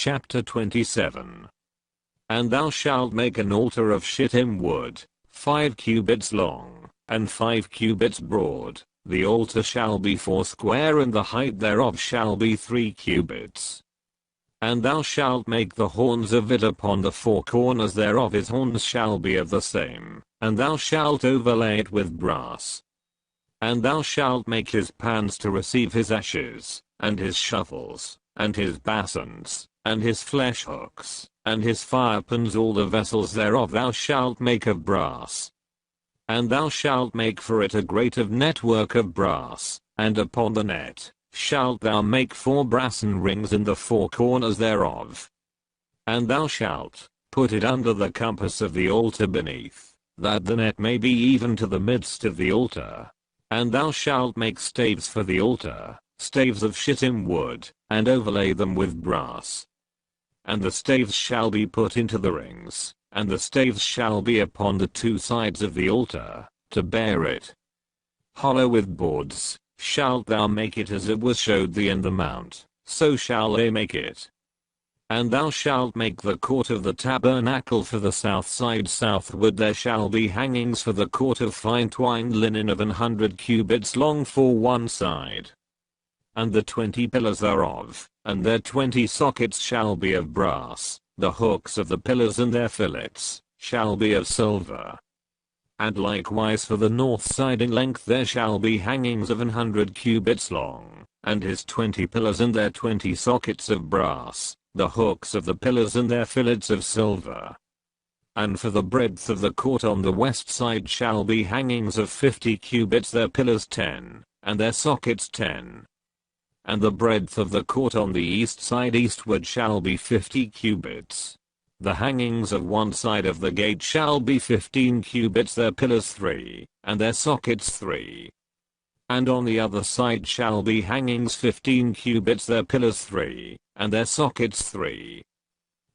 Chapter 27. And thou shalt make an altar of shittim wood, 5 cubits long, and 5 cubits broad. The altar shall be 4 square, and the height thereof shall be 3 cubits. And thou shalt make the horns of it upon the 4 corners thereof. His horns shall be of the same, and thou shalt overlay it with brass. And thou shalt make his pans to receive his ashes, and his shovels, and his basins, and his flesh hooks, and his firepans. All the vessels thereof thou shalt make of brass. And thou shalt make for it a grate of network of brass, and upon the net shalt thou make 4 brassen rings in the 4 corners thereof. And thou shalt put it under the compass of the altar beneath, that the net may be even to the midst of the altar. And thou shalt make staves for the altar, staves of shittim wood, and overlay them with brass. And the staves shall be put into the rings, and the staves shall be upon the 2 sides of the altar, to bear it. Hollow with boards shalt thou make it, as it was showed thee in the mount, so shall they make it. And thou shalt make the court of the tabernacle for the south side southward. There shall be hangings for the court of fine twined linen of 100 cubits long for one side. And the 20 pillars thereof, and their 20 sockets shall be of brass. The hooks of the pillars and their fillets shall be of silver. And likewise for the north side in length there shall be hangings of 100 cubits long, and his 20 pillars and their 20 sockets of brass, the hooks of the pillars and their fillets of silver. And for the breadth of the court on the west side shall be hangings of 50 cubits, their pillars 10, and their sockets 10. And the breadth of the court on the east side eastward shall be 50 cubits. The hangings of one side of the gate shall be 15 cubits, their pillars 3, and their sockets 3. And on the other side shall be hangings 15 cubits, their pillars 3, and their sockets 3.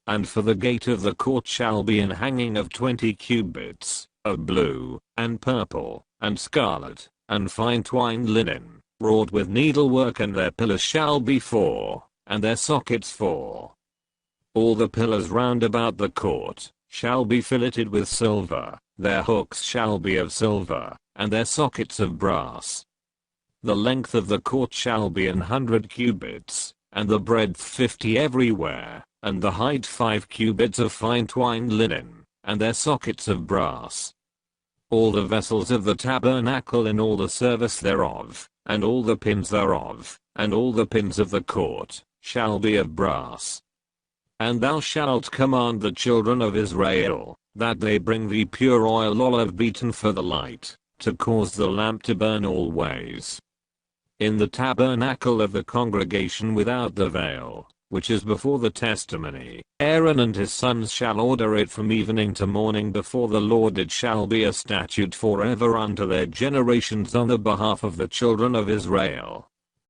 And for the gate of the court shall be an hanging of 20 cubits, of blue, and purple, and scarlet, and fine twined linen, wrought with needlework, and their pillars shall be 4, and their sockets 4. All the pillars round about the court shall be filleted with silver, their hooks shall be of silver, and their sockets of brass. The length of the court shall be 100 cubits, and the breadth 50 everywhere, and the height 5 cubits of fine twined linen, and their sockets of brass. All the vessels of the tabernacle in all the service thereof, and all the pins thereof, and all the pins of the court, shall be of brass. And thou shalt command the children of Israel, that they bring thee pure oil olive beaten for the light, to cause the lamp to burn always. In the tabernacle of the congregation without the veil, which is before the testimony, Aaron and his sons shall order it from evening to morning before the Lord. It shall be a statute forever unto their generations on the behalf of the children of Israel.